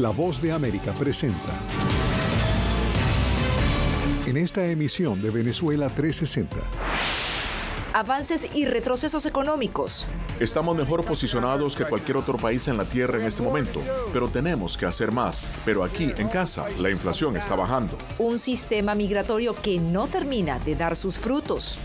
La Voz de América presenta. En esta emisión de Venezuela 360. Avances y retrocesos económicos. Estamos mejor posicionados que cualquier otro país en la Tierra en este momento, pero tenemos que hacer más. Pero aquí, en casa, la inflación está bajando. Un sistema migratorio que no termina de dar sus frutos.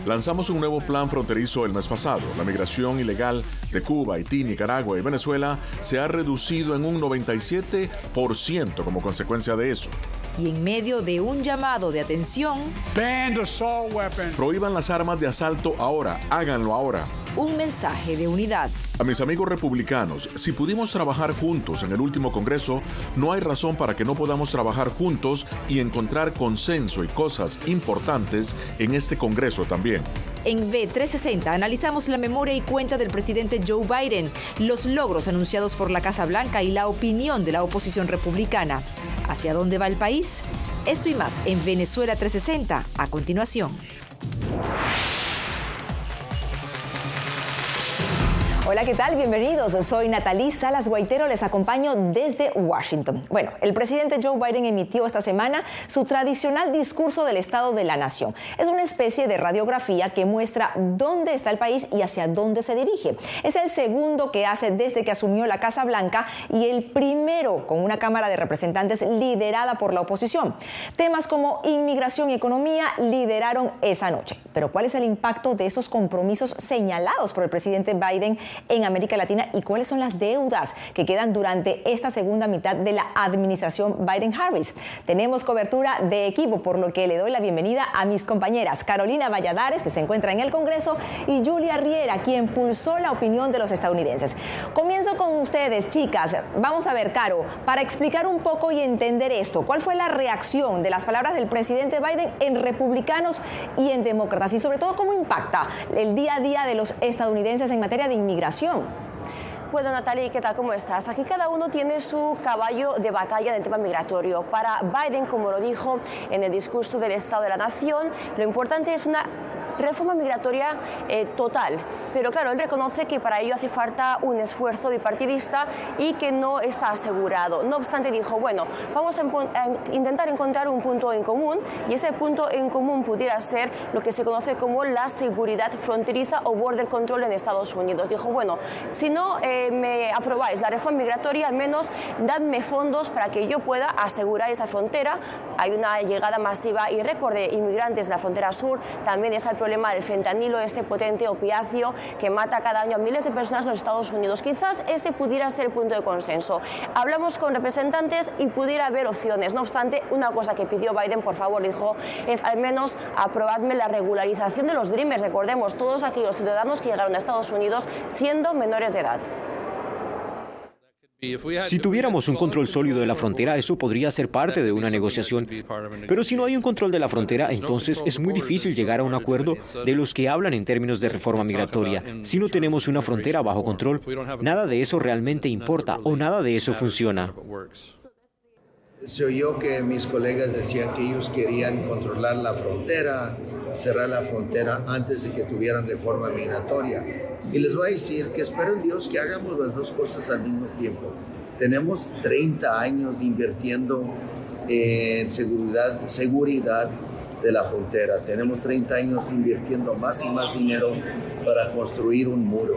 Lanzamos un nuevo plan fronterizo el mes pasado. La migración ilegal de Cuba, Haití, Nicaragua y Venezuela se ha reducido en un 97% como consecuencia de eso. Y en medio de un llamado de atención, prohíban las armas de asalto ahora, háganlo ahora. Un mensaje de unidad. A mis amigos republicanos, si pudimos trabajar juntos en el último Congreso, no hay razón para que no podamos trabajar juntos y encontrar consenso y cosas importantes en este Congreso también. En V360 analizamos la memoria y cuenta del presidente Joe Biden, los logros anunciados por la Casa Blanca y la opinión de la oposición republicana. ¿Hacia dónde va el país? Esto y más en Venezuela 360 a continuación. Hola, ¿qué tal? Bienvenidos. Soy Natalie Salas Guaitero, les acompaño desde Washington. Bueno, el presidente Joe Biden emitió esta semana su tradicional discurso del Estado de la Nación. Es una especie de radiografía que muestra dónde está el país y hacia dónde se dirige. Es el segundo que hace desde que asumió la Casa Blanca y el primero con una Cámara de Representantes liderada por la oposición. Temas como inmigración y economía lideraron esa noche. Pero ¿cuál es el impacto de estos compromisos señalados por el presidente Biden en América Latina y cuáles son las deudas que quedan durante esta segunda mitad de la administración Biden-Harris? Tenemos cobertura de equipo, por lo que le doy la bienvenida a mis compañeras Carolina Valladares, que se encuentra en el Congreso, y Julia Riera, quien pulsó la opinión de los estadounidenses. Comienzo con ustedes, chicas. Vamos a ver, Caro, para explicar un poco y entender esto, ¿cuál fue la reacción de las palabras del presidente Biden en republicanos y en demócratas? Y sobre todo, ¿cómo impacta el día a día de los estadounidenses en materia de inmigración? Bueno, Natalie, ¿qué tal? ¿Cómo estás? Aquí cada uno tiene su caballo de batalla en el tema migratorio. Para Biden, como lo dijo en el discurso del Estado de la Nación, lo importante es una reforma migratoria total. Pero claro, él reconoce que para ello hace falta un esfuerzo bipartidista y que no está asegurado. No obstante, dijo, bueno, vamos a intentar encontrar un punto en común, y ese punto en común pudiera ser lo que se conoce como la seguridad fronteriza o border control en Estados Unidos. Dijo, bueno, si no me aprobáis la reforma migratoria, al menos dadme fondos para que yo pueda asegurar esa frontera. Hay una llegada masiva y récord de inmigrantes en la frontera sur. También está el problema del fentanilo, este potente opiáceo que mata cada año a miles de personas en los Estados Unidos. Quizás ese pudiera ser el punto de consenso. Hablamos con representantes y pudiera haber opciones. No obstante, una cosa que pidió Biden, por favor, dijo, es al menos aprobadme la regularización de los Dreamers. Recordemos, todos aquellos ciudadanos que llegaron a Estados Unidos siendo menores de edad. Si tuviéramos un control sólido de la frontera, eso podría ser parte de una negociación. Pero si no hay un control de la frontera, entonces es muy difícil llegar a un acuerdo de los que hablan en términos de reforma migratoria. Si no tenemos una frontera bajo control, nada de eso realmente importa o nada de eso funciona. Se oyó que mis colegas decían que ellos querían controlar la frontera, cerrar la frontera antes de que tuvieran reforma migratoria. Y les voy a decir que espero en Dios que hagamos las dos cosas al mismo tiempo. Tenemos 30 años invirtiendo en seguridad de la frontera. Tenemos 30 años invirtiendo más y más dinero para construir un muro.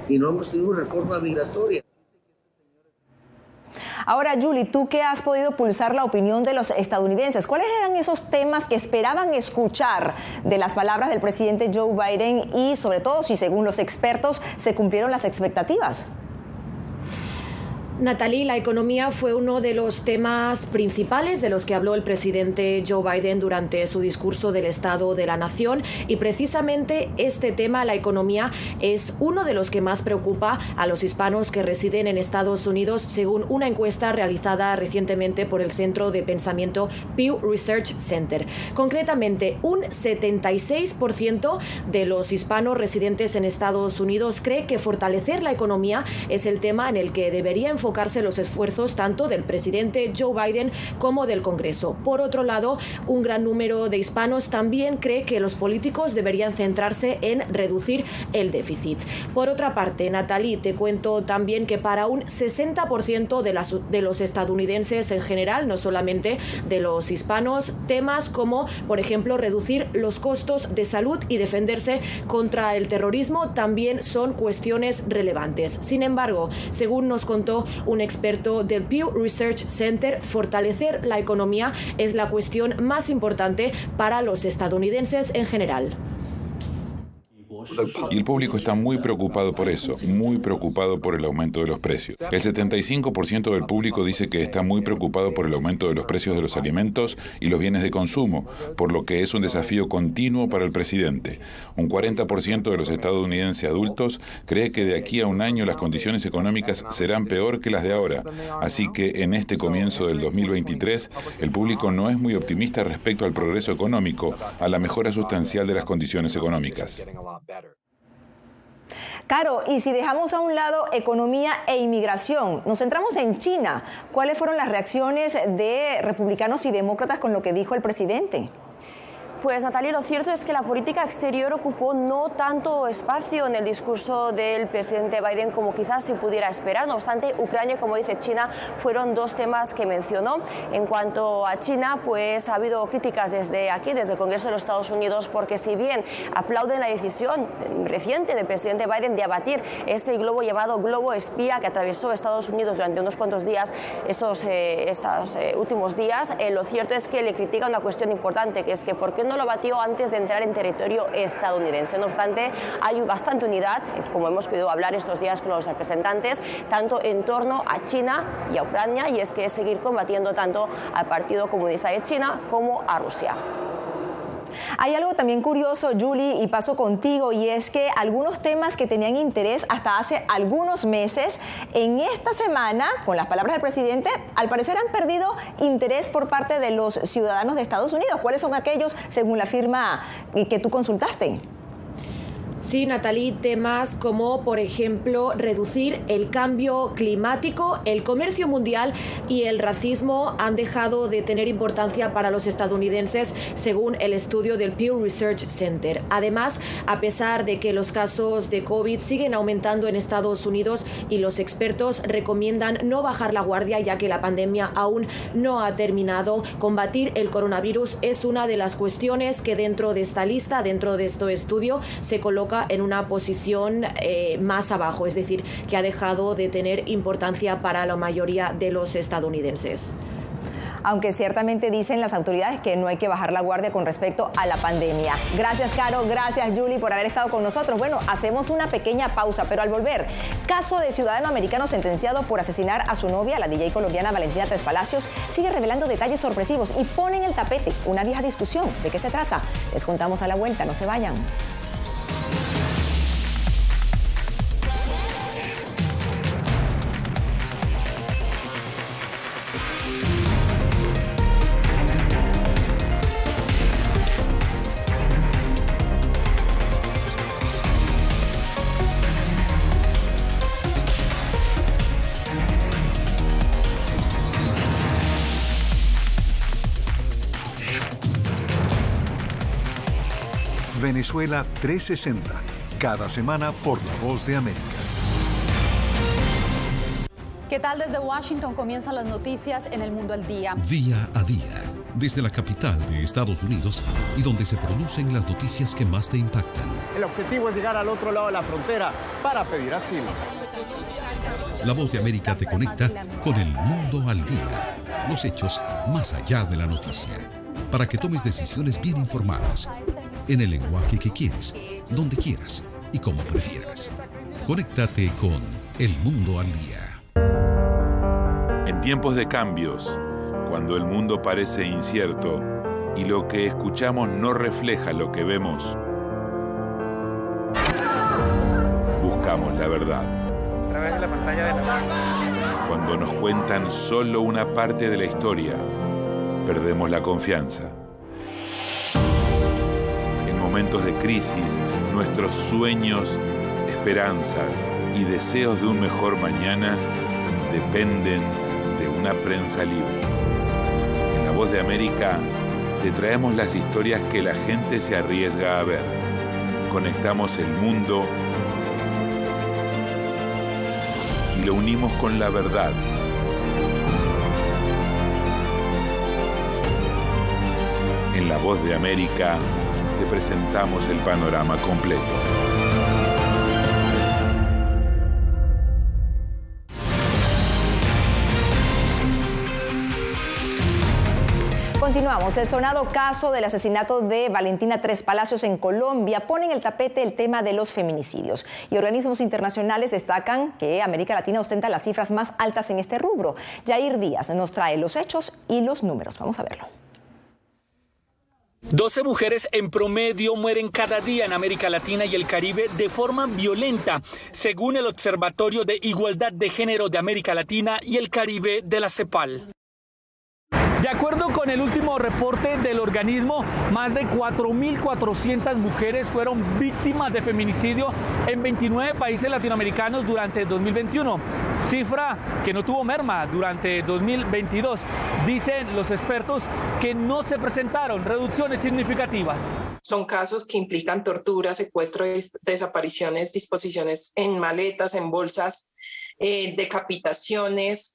Y no hemos tenido reforma migratoria. Ahora, Julie, tú que has podido pulsar la opinión de los estadounidenses, ¿cuáles eran esos temas que esperaban escuchar de las palabras del presidente Joe Biden y, sobre todo, si según los expertos se cumplieron las expectativas? Natalie, la economía fue uno de los temas principales de los que habló el presidente Joe Biden durante su discurso del Estado de la Nación, y precisamente este tema, la economía, es uno de los que más preocupa a los hispanos que residen en Estados Unidos, según una encuesta realizada recientemente por el Centro de Pensamiento Pew Research Center. Concretamente, un 76% de los hispanos residentes en Estados Unidos cree que fortalecer la economía es el tema en el que debería enfocarse enfocarse los esfuerzos tanto del presidente Joe Biden como del Congreso. Por otro lado, un gran número de hispanos también cree que los políticos deberían centrarse en reducir el déficit. Por otra parte, Natalie, te cuento también que para un 60% de los estadounidenses en general, no solamente de los hispanos, temas como, por ejemplo, reducir los costos de salud y defenderse contra el terrorismo también son cuestiones relevantes. Sin embargo, según nos contó un experto del Pew Research Center, fortalecer la economía es la cuestión más importante para los estadounidenses en general. Y el público está muy preocupado por eso, muy preocupado por el aumento de los precios. El 75% del público dice que está muy preocupado por el aumento de los precios de los alimentos y los bienes de consumo, por lo que es un desafío continuo para el presidente. Un 40% de los estadounidenses adultos cree que de aquí a un año las condiciones económicas serán peor que las de ahora. Así que en este comienzo del 2023, el público no es muy optimista respecto al progreso económico, a la mejora sustancial de las condiciones económicas. Caro, y si dejamos a un lado economía e inmigración, nos centramos en China, ¿cuáles fueron las reacciones de republicanos y demócratas con lo que dijo el presidente? Pues Natalia, lo cierto es que la política exterior ocupó no tanto espacio en el discurso del presidente Biden como quizás se pudiera esperar. No obstante, Ucrania, como dice China, fueron dos temas que mencionó. En cuanto a China, pues ha habido críticas desde aquí, desde el Congreso de los Estados Unidos, porque si bien aplauden la decisión reciente del presidente Biden de abatir ese globo llamado globo espía que atravesó Estados Unidos durante unos cuantos días, estos últimos días, lo cierto es que le critican una cuestión importante, que es que ¿por qué no lo batió antes de entrar en territorio estadounidense? No obstante, hay bastante unidad, como hemos podido hablar estos días con los representantes, tanto en torno a China y a Ucrania, y es que es seguir combatiendo tanto al Partido Comunista de China como a Rusia. Hay algo también curioso, Julie, y paso contigo, y es que algunos temas que tenían interés hasta hace algunos meses, en esta semana, con las palabras del presidente, al parecer han perdido interés por parte de los ciudadanos de Estados Unidos. ¿Cuáles son aquellos, según la firma que tú consultaste? Sí, Natalie, temas como, por ejemplo, reducir el cambio climático, el comercio mundial y el racismo han dejado de tener importancia para los estadounidenses, según el estudio del Pew Research Center. Además, a pesar de que los casos de COVID siguen aumentando en Estados Unidos y los expertos recomiendan no bajar la guardia ya que la pandemia aún no ha terminado, combatir el coronavirus es una de las cuestiones que dentro de esta lista, dentro de este estudio, se coloca en una posición más abajo, es decir, que ha dejado de tener importancia para la mayoría de los estadounidenses. Aunque ciertamente dicen las autoridades que no hay que bajar la guardia con respecto a la pandemia. Gracias, Caro, gracias, Julie, por haber estado con nosotros. Bueno, hacemos una pequeña pausa, pero al volver, caso de ciudadano americano sentenciado por asesinar a su novia, la DJ colombiana Valentina Tres Palacios, sigue revelando detalles sorpresivos y pone en el tapete una vieja discusión. ¿De qué se trata? Les contamos a la vuelta, no se vayan. Venezuela 360, cada semana por La Voz de América. ¿Qué tal? Desde Washington comienzan las noticias en El Mundo al Día. Día a día, desde la capital de Estados Unidos y donde se producen las noticias que más te impactan. El objetivo es llegar al otro lado de la frontera para pedir asilo. La Voz de América te conecta con El Mundo al Día. Los hechos más allá de la noticia. Para que tomes decisiones bien informadas. En el lenguaje que quieres, donde quieras y como prefieras. Conéctate con El Mundo al Día. En tiempos de cambios, cuando el mundo parece incierto y lo que escuchamos no refleja lo que vemos, buscamos la verdad. A través de la pantalla de la... Cuando nos cuentan solo una parte de la historia, perdemos la confianza. En momentos de crisis, nuestros sueños, esperanzas y deseos de un mejor mañana dependen de una prensa libre. En La Voz de América te traemos las historias que la gente se arriesga a ver. Conectamos el mundo y lo unimos con la verdad. En La Voz de América te presentamos el panorama completo. Continuamos. El sonado caso del asesinato de Valentina Tres Palacios en Colombia pone en el tapete el tema de los feminicidios. Y organismos internacionales destacan que América Latina ostenta las cifras más altas en este rubro. Yair Díaz nos trae los hechos y los números. Vamos a verlo. 12 mujeres en promedio mueren cada día en América Latina y el Caribe de forma violenta, según el Observatorio de Igualdad de Género de América Latina y el Caribe de la CEPAL. De acuerdo con el último reporte del organismo, más de 4.400 mujeres fueron víctimas de feminicidio en 29 países latinoamericanos durante 2021, cifra que no tuvo merma durante 2022. Dicen los expertos que no se presentaron reducciones significativas. Son casos que implican tortura, secuestro, desapariciones, disposiciones en maletas, en bolsas, decapitaciones,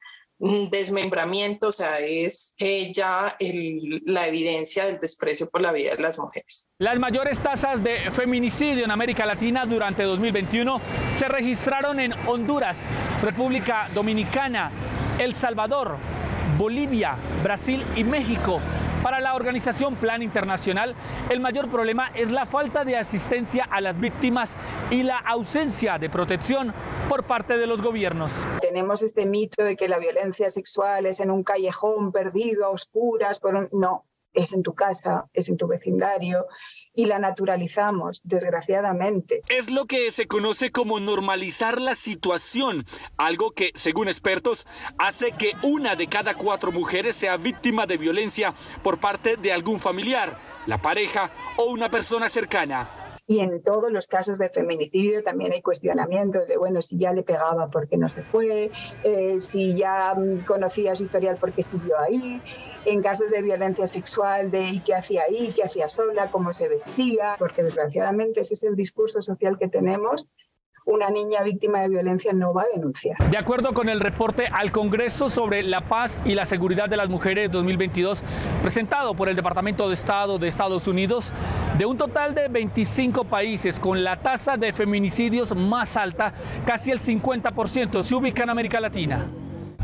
desmembramiento, o sea, es ya la evidencia del desprecio por la vida de las mujeres. Las mayores tasas de feminicidio en América Latina durante 2021 se registraron en Honduras, República Dominicana, El Salvador, Bolivia, Brasil y México. Para la organización Plan Internacional, el mayor problema es la falta de asistencia a las víctimas y la ausencia de protección por parte de los gobiernos. Tenemos este mito de que la violencia sexual es en un callejón perdido, a oscuras, no, es en tu casa, es en tu vecindario y la naturalizamos, desgraciadamente. Es lo que se conoce como normalizar la situación, algo que, según expertos, hace que 1 de cada 4 mujeres sea víctima de violencia por parte de algún familiar, la pareja o una persona cercana. Y en todos los casos de feminicidio también hay cuestionamientos de, bueno, si ya le pegaba, ¿por qué no se fue? Si ya conocía su historial, ¿por qué siguió ahí? En casos de violencia sexual, de ¿y qué hacía ahí? ¿Qué hacía sola? ¿Cómo se vestía? Porque desgraciadamente ese es el discurso social que tenemos. Una niña víctima de violencia no va a denunciar. De acuerdo con el reporte al Congreso sobre la paz y la seguridad de las mujeres 2022, presentado por el Departamento de Estado de Estados Unidos, de un total de 25 países con la tasa de feminicidios más alta, casi el 50% se ubica en América Latina.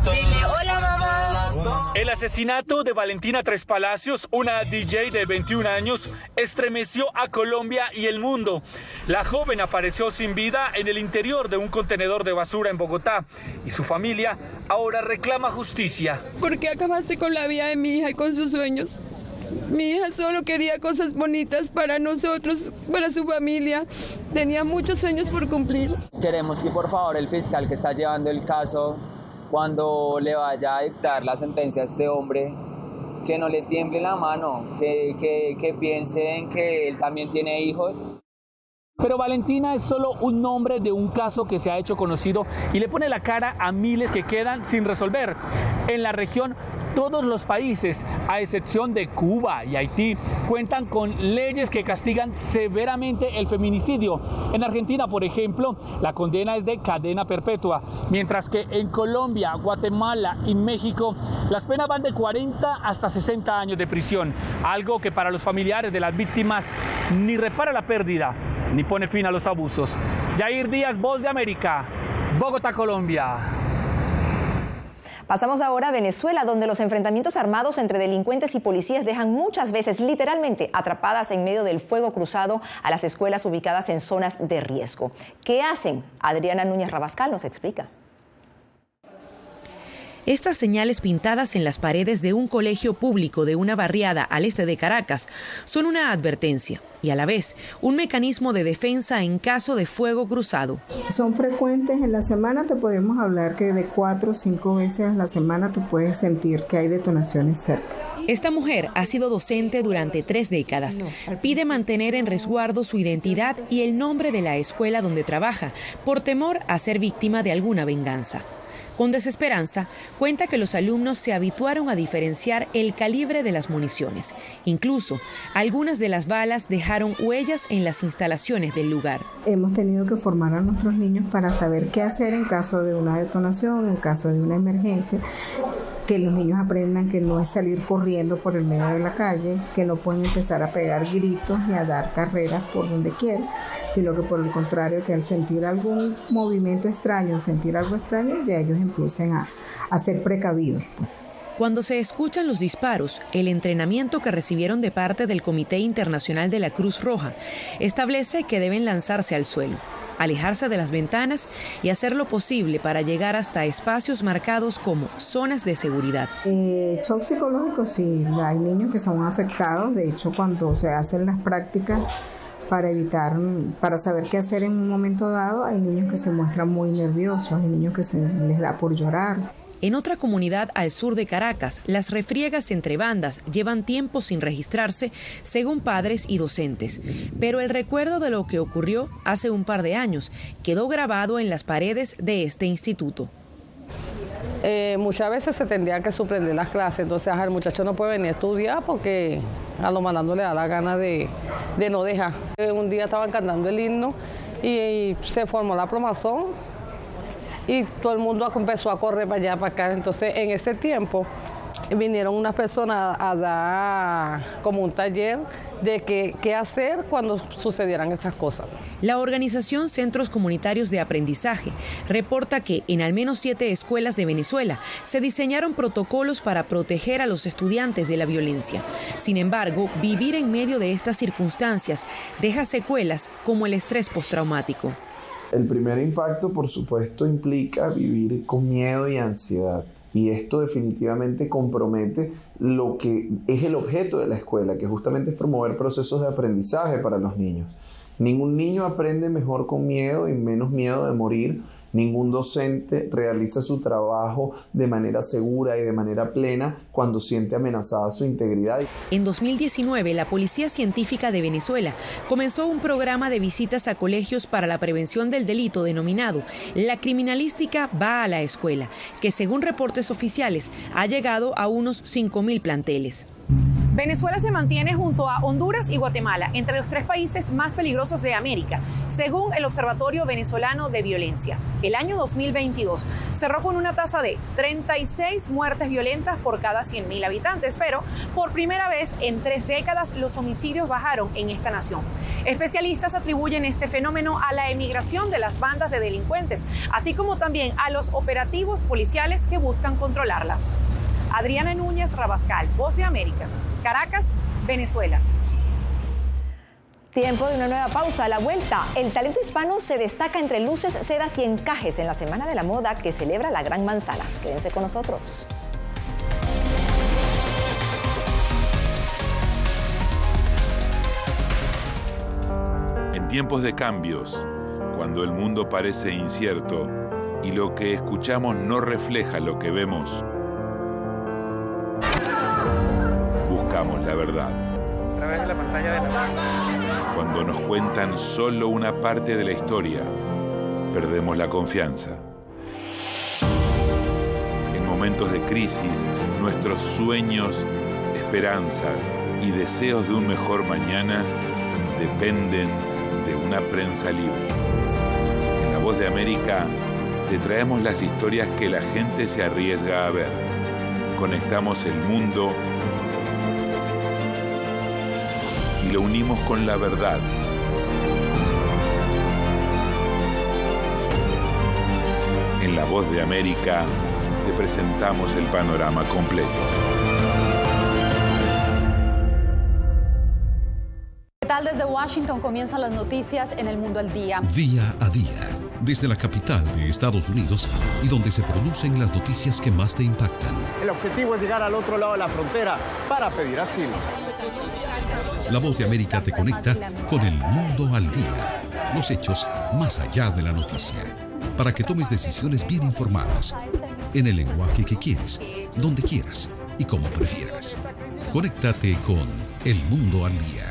Dile, hola, mamá. El asesinato de Valentina Tres Palacios, una DJ de 21 años, estremeció a Colombia y el mundo. La joven apareció sin vida en el interior de un contenedor de basura en Bogotá y su familia ahora reclama justicia. ¿Por qué acabaste con la vida de mi hija y con sus sueños? Mi hija solo quería cosas bonitas para nosotros, para su familia. Tenía muchos sueños por cumplir. Queremos que por favor el fiscal que está llevando el caso, cuando le vaya a dictar la sentencia a este hombre, que no le tiemble la mano, que piense en que él también tiene hijos. Pero Valentina es solo un nombre de un caso que se ha hecho conocido y le pone la cara a miles que quedan sin resolver. En la región, todos los países, a excepción de Cuba y Haití, cuentan con leyes que castigan severamente el feminicidio. En Argentina, por ejemplo, la condena es de cadena perpetua, mientras que en Colombia, Guatemala y México, las penas van de 40 hasta 60 años de prisión, algo que para los familiares de las víctimas ni repara la pérdida, ni pone fin a los abusos. Yair Díaz, Voz de América, Bogotá, Colombia. Pasamos ahora a Venezuela, donde los enfrentamientos armados entre delincuentes y policías dejan muchas veces literalmente atrapadas en medio del fuego cruzado a las escuelas ubicadas en zonas de riesgo. ¿Qué hacen? Adriana Núñez Rabascal nos explica. Estas señales pintadas en las paredes de un colegio público de una barriada al este de Caracas son una advertencia y a la vez un mecanismo de defensa en caso de fuego cruzado. Son frecuentes en la semana, te podemos hablar que de 4 o 5 veces a la semana tú puedes sentir que hay detonaciones cerca. Esta mujer ha sido docente durante 3 décadas. Pide mantener en resguardo su identidad y el nombre de la escuela donde trabaja, por temor a ser víctima de alguna venganza. Con desesperanza, cuenta que los alumnos se habituaron a diferenciar el calibre de las municiones. Incluso, algunas de las balas dejaron huellas en las instalaciones del lugar. Hemos tenido que formar a nuestros niños para saber qué hacer en caso de una detonación, en caso de una emergencia, que los niños aprendan que no es salir corriendo por el medio de la calle, que no pueden empezar a pegar gritos ni a dar carreras por donde quieran, sino que por el contrario, que al sentir algún movimiento extraño, sentir algo extraño, ya ellos empiecen a ser precavidos. Cuando se escuchan los disparos, el entrenamiento que recibieron de parte del Comité Internacional de la Cruz Roja establece que deben lanzarse al suelo, alejarse de las ventanas y hacer lo posible para llegar hasta espacios marcados como zonas de seguridad. Shock psicológico, sí, hay niños que son afectados. De hecho, cuando se hacen las prácticas para saber qué hacer en un momento dado, hay niños que se muestran muy nerviosos, hay niños que se les da por llorar. En otra comunidad al sur de Caracas, las refriegas entre bandas llevan tiempo sin registrarse, según padres y docentes. Pero el recuerdo de lo que ocurrió hace un par de años quedó grabado en las paredes de este instituto. Muchas veces se tendrían que suspender las clases, entonces el muchacho no puede venir a estudiar porque a lo malandro le da la gana de no dejar. Un día estaban cantando el himno y se formó la promazón. Y todo el mundo empezó a correr para allá, para acá. Entonces, en ese tiempo, vinieron unas personas a dar como un taller de qué hacer cuando sucedieran esas cosas. La organización Centros Comunitarios de Aprendizaje reporta que en al menos 7 escuelas de Venezuela se diseñaron protocolos para proteger a los estudiantes de la violencia. Sin embargo, vivir en medio de estas circunstancias deja secuelas como el estrés postraumático. El primer impacto, por supuesto, implica vivir con miedo y ansiedad. Y esto definitivamente compromete lo que es el objeto de la escuela, que justamente es promover procesos de aprendizaje para los niños. Ningún niño aprende mejor con miedo y menos miedo de morir. Ningún docente realiza su trabajo de manera segura y de manera plena cuando siente amenazada su integridad. En 2019, la Policía Científica de Venezuela comenzó un programa de visitas a colegios para la prevención del delito denominado La Criminalística va a la escuela, que según reportes oficiales ha llegado a unos 5.000 planteles. Venezuela se mantiene junto a Honduras y Guatemala entre los 3 países más peligrosos de América, según el Observatorio Venezolano de Violencia. El año 2022 cerró con una tasa de 36 muertes violentas por cada 100.000 habitantes, pero por primera vez en 3 décadas los homicidios bajaron en esta nación. Especialistas atribuyen este fenómeno a la emigración de las bandas de delincuentes, así como también a los operativos policiales que buscan controlarlas. Adriana Núñez Rabascal, Voz de América, Caracas, Venezuela. Tiempo de una nueva pausa. A la vuelta, el talento hispano se destaca entre luces, sedas y encajes en la Semana de la Moda que celebra la Gran Manzana. Quédense con nosotros. En tiempos de cambios, cuando el mundo parece incierto y lo que escuchamos no refleja lo que vemos, buscamos la verdad. A través de la pantalla de la... Cuando nos cuentan solo una parte de la historia, perdemos la confianza. En momentos de crisis, nuestros sueños, esperanzas y deseos de un mejor mañana dependen de una prensa libre. En La Voz de América te traemos las historias que la gente se arriesga a ver. Conectamos el mundo y lo unimos con la verdad. En La Voz de América te presentamos el panorama completo. ¿Qué tal? Desde Washington comienzan las noticias en El Mundo al Día. Día a día, desde la capital de Estados Unidos y donde se producen las noticias que más te impactan. El objetivo es llegar al otro lado de la frontera para pedir asilo. La Voz de América te conecta con El Mundo al Día. Los hechos más allá de la noticia. Para que tomes decisiones bien informadas. En el lenguaje que quieres, donde quieras y como prefieras. Conéctate con El Mundo al Día.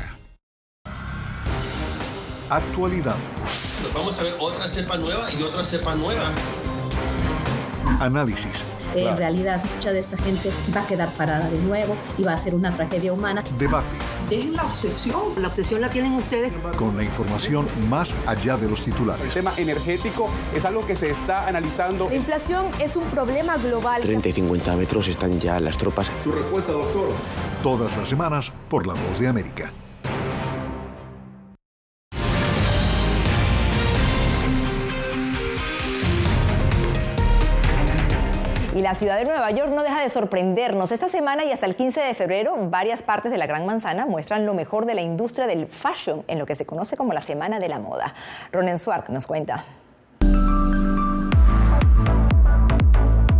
Actualidad. Vamos a ver otra cepa nueva y otra cepa nueva. Análisis. En realidad, mucha de esta gente va a quedar parada de nuevo y va a ser una tragedia humana. Debate. Dejen la obsesión. La obsesión la tienen ustedes. Con la información más allá de los titulares. El tema energético es algo que se está analizando. La inflación es un problema global. 30 y 50 metros están ya las tropas. Su respuesta, doctor. Todas las semanas por La Voz de América. Y la ciudad de Nueva York no deja de sorprendernos. Esta semana y hasta el 15 de febrero, varias partes de la Gran Manzana muestran lo mejor de la industria del fashion en lo que se conoce como la Semana de la Moda. Ronen Swark nos cuenta.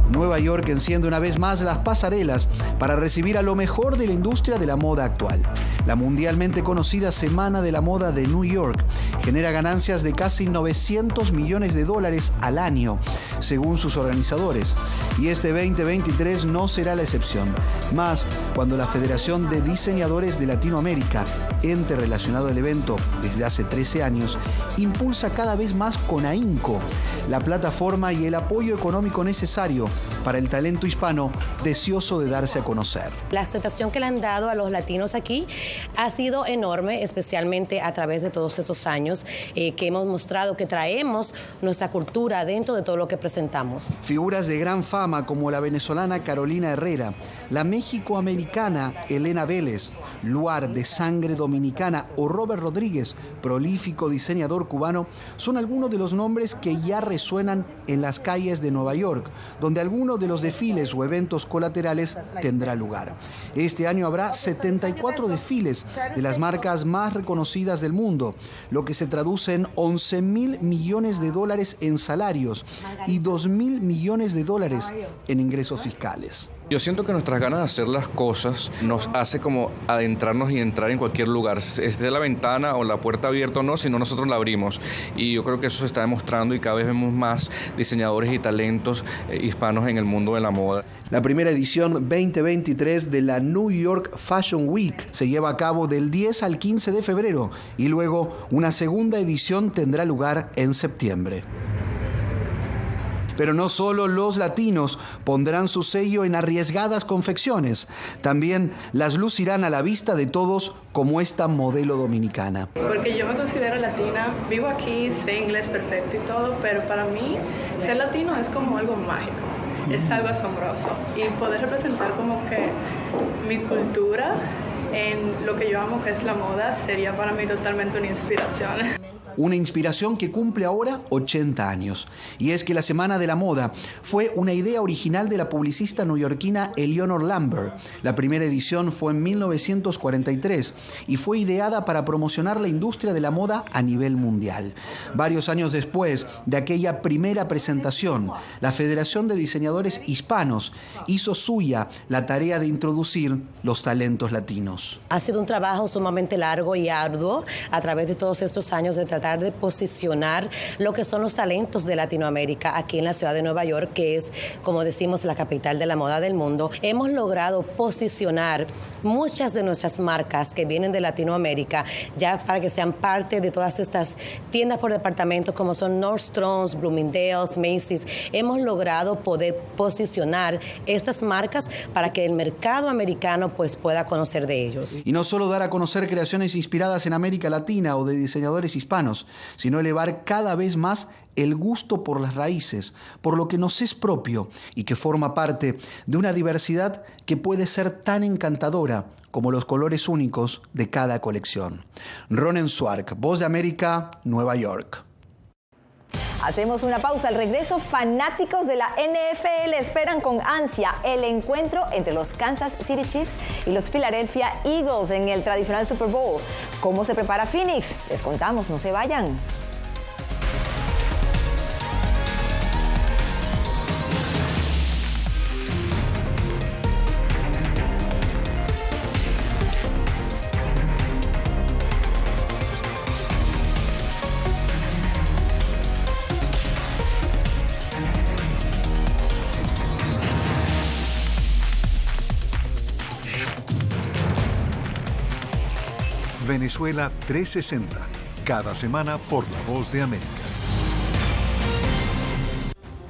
Nueva York enciende una vez más las pasarelas para recibir a lo mejor de la industria de la moda actual. La mundialmente conocida Semana de la Moda de New York genera ganancias de casi $900 millones al año, según sus organizadores. Y este 2023 no será la excepción. Más cuando la Federación de Diseñadores de Latinoamérica, ente relacionado al evento desde hace 13 años, impulsa cada vez más con ahínco la plataforma y el apoyo económico necesario para el talento hispano deseoso de darse a conocer. La aceptación que le han dado a los latinos aquí ha sido enorme, especialmente a través de todos estos años que hemos mostrado que traemos nuestra cultura dentro de todo lo que presentamos. Figuras de gran fama como la venezolana Carolina Herrera, la mexicoamericana Elena Vélez, Luar de sangre dominicana o Robert Rodríguez, prolífico diseñador cubano, son algunos de los nombres que ya resuenan en las calles de Nueva York, donde alguno de los desfiles o eventos colaterales tendrá lugar. Este año habrá 74 desfiles de las marcas más reconocidas del mundo, lo que se traduce en $11.000 millones en salarios y $2.000 millones en ingresos fiscales. Yo siento que nuestras ganas de hacer las cosas nos hace como adentrarnos y entrar en cualquier lugar, esté la ventana o la puerta abierta o no, si no nosotros la abrimos. Y yo creo que eso se está demostrando y cada vez vemos más diseñadores y talentos hispanos en el mundo de la moda. La primera edición 2023 de la New York Fashion Week se lleva a cabo del 10 al 15 de febrero y luego una segunda edición tendrá lugar en septiembre. Pero no solo los latinos pondrán su sello en arriesgadas confecciones, también las lucirán a la vista de todos como esta modelo dominicana. Porque yo me considero latina, vivo aquí, sé inglés perfecto y todo, pero para mí ser latino es como algo mágico, es algo asombroso. Y poder representar como que mi cultura en lo que yo amo, que es la moda, sería para mí totalmente una inspiración. Una inspiración que cumple ahora 80 años. Y es que la Semana de la Moda fue una idea original de la publicista neoyorquina Eleanor Lambert. La primera edición fue en 1943 y fue ideada para promocionar la industria de la moda a nivel mundial. Varios años después de aquella primera presentación, la Federación de Diseñadores Hispanos hizo suya la tarea de introducir los talentos latinos. Ha sido un trabajo sumamente largo y arduo a través de todos estos años de tratar de posicionar lo que son los talentos de Latinoamérica aquí en la ciudad de Nueva York, que es, como decimos, la capital de la moda del mundo. Hemos logrado posicionar muchas de nuestras marcas que vienen de Latinoamérica ya para que sean parte de todas estas tiendas por departamentos como son Nordstrom's, Bloomingdale's, Macy's. Hemos logrado poder posicionar estas marcas para que el mercado americano pues pueda conocer de ellos. Y no solo dar a conocer creaciones inspiradas en América Latina o de diseñadores hispanos, sino elevar cada vez más el gusto por las raíces, por lo que nos es propio y que forma parte de una diversidad que puede ser tan encantadora como los colores únicos de cada colección. Ronen Swark, Voz de América, Nueva York. Hacemos una pausa. Al regreso, fanáticos de la NFL esperan con ansia el encuentro entre los Kansas City Chiefs y los Philadelphia Eagles en el tradicional Super Bowl. ¿Cómo se prepara Phoenix? Les contamos, no se vayan. Venezuela 360, cada semana por La Voz de América.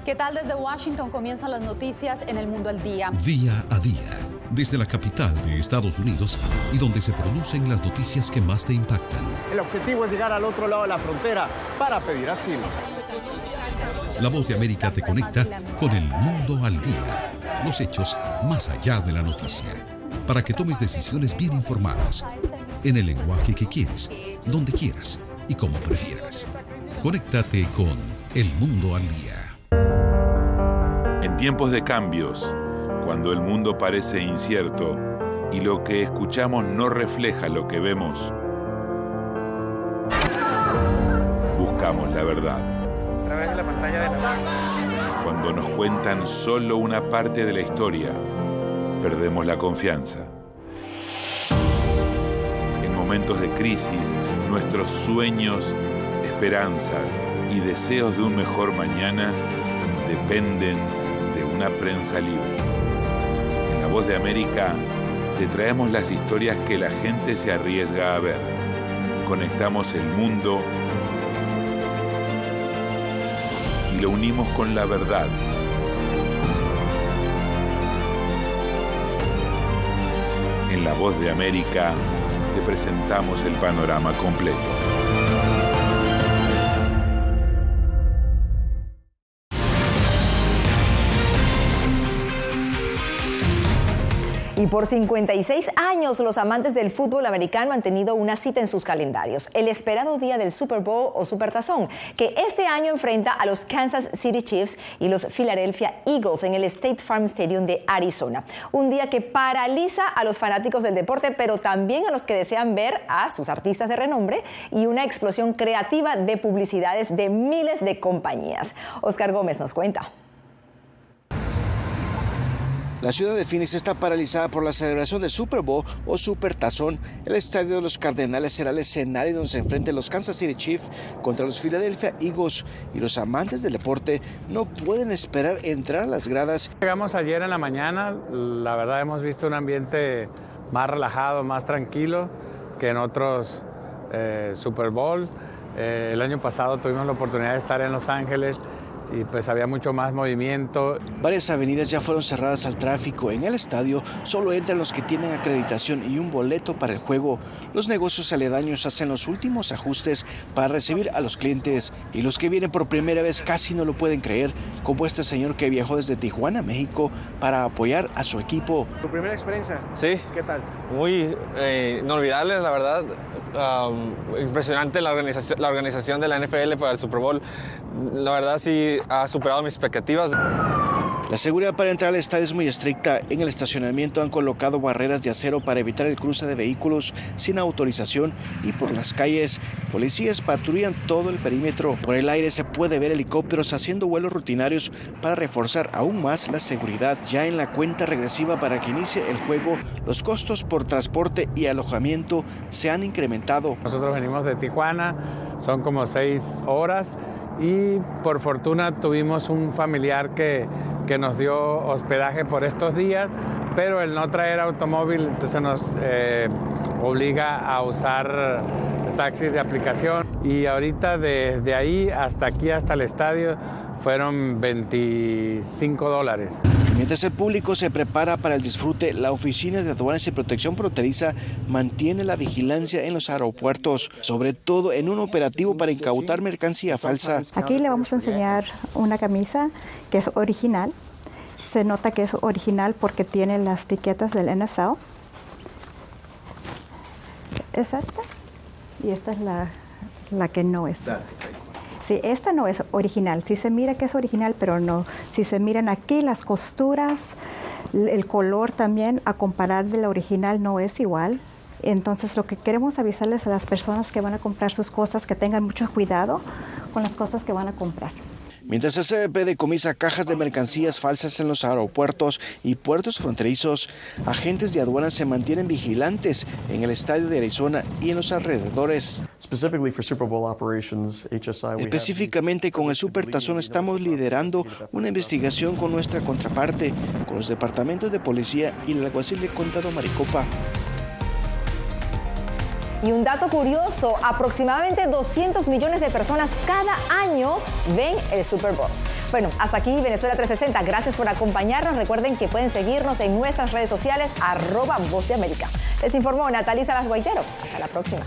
¿Qué tal? Desde Washington comienzan las noticias en El Mundo al Día. Día a día, desde la capital de Estados Unidos y donde se producen las noticias que más te impactan. El objetivo es llegar al otro lado de la frontera para pedir asilo. La Voz de América te conecta con El Mundo al Día. Los hechos más allá de la noticia. Para que tomes decisiones bien informadas. En el lenguaje que quieres, donde quieras y como prefieras. Conéctate con El Mundo al Día. En tiempos de cambios, cuando el mundo parece incierto y lo que escuchamos no refleja lo que vemos, buscamos la verdad. A través de la pantalla de la radio. Cuando nos cuentan solo una parte de la historia, perdemos la confianza. En momentos de crisis, nuestros sueños, esperanzas y deseos de un mejor mañana dependen de una prensa libre. En La Voz de América te traemos las historias que la gente se arriesga a ver. Conectamos el mundo y lo unimos con la verdad. En La Voz de América te presentamos el panorama completo. Y por 56 años, los amantes del fútbol americano han tenido una cita en sus calendarios, el esperado día del Super Bowl o Supertazón, que este año enfrenta a los Kansas City Chiefs y los Philadelphia Eagles en el State Farm Stadium de Arizona. Un día que paraliza a los fanáticos del deporte, pero también a los que desean ver a sus artistas de renombre y una explosión creativa de publicidades de miles de compañías. Oscar Gómez nos cuenta. La ciudad de Phoenix está paralizada por la celebración del Super Bowl o Supertazón. El estadio de los Cardenales será el escenario donde se enfrenten los Kansas City Chiefs contra los Philadelphia Eagles, y los amantes del deporte no pueden esperar entrar a las gradas. Llegamos ayer en la mañana, la verdad hemos visto un ambiente más relajado, más tranquilo que en otros Super Bowl. El año pasado tuvimos la oportunidad de estar en Los Ángeles y pues había mucho más movimiento. Varias avenidas ya fueron cerradas al tráfico. En el estadio solo entran los que tienen acreditación y un boleto para el juego. Los negocios aledaños hacen los últimos ajustes para recibir a los clientes, y los que vienen por primera vez casi no lo pueden creer, como este señor que viajó desde Tijuana, México, para apoyar a su equipo. ¿Tu primera experiencia? Sí. ¿Qué tal? Muy inolvidable, la verdad. Impresionante la organización de la NFL para el Super Bowl. La verdad sí ha superado mis expectativas. La seguridad para entrar al estadio es muy estricta. En el estacionamiento han colocado barreras de acero para evitar el cruce de vehículos sin autorización, y por las calles, policías patrullan todo el perímetro. Por el aire se puede ver helicópteros haciendo vuelos rutinarios para reforzar aún más la seguridad. Ya en la cuenta regresiva para que inicie el juego, los costos por transporte y alojamiento se han incrementado. Nosotros venimos de Tijuana, son como 6 horas. Y por fortuna tuvimos un familiar que nos dio hospedaje por estos días, pero el no traer automóvil entonces nos obliga a usar taxis de aplicación. Y ahorita desde ahí hasta aquí, hasta el estadio, fueron $25. Mientras el público se prepara para el disfrute, la Oficina de Aduanas y Protección Fronteriza mantiene la vigilancia en los aeropuertos, sobre todo en un operativo para incautar mercancía falsa. Aquí le vamos a enseñar una camisa que es original. Se nota que es original porque tiene las etiquetas del NFL. Es esta, y esta es la que no es. Sí, esta no es original. Sí se mira que es original, pero no. Si se miran aquí las costuras, el color también, a comparar de la original, no es igual. Entonces, lo que queremos avisarles a las personas que van a comprar sus cosas, que tengan mucho cuidado con las cosas que van a comprar. Mientras el CBP decomisa cajas de mercancías falsas en los aeropuertos y puertos fronterizos, agentes de aduanas se mantienen vigilantes en el estadio de Arizona y en los alrededores. Específicamente con el Supertazón estamos liderando una investigación con nuestra contraparte, con los departamentos de policía y el alguacil de Condado Maricopa. Y un dato curioso, aproximadamente 200 millones de personas cada año ven el Super Bowl. Bueno, hasta aquí Venezuela 360. Gracias por acompañarnos. Recuerden que pueden seguirnos en nuestras redes sociales @Voz de América. Les informó Natalie Salas Guaitero. Hasta la próxima.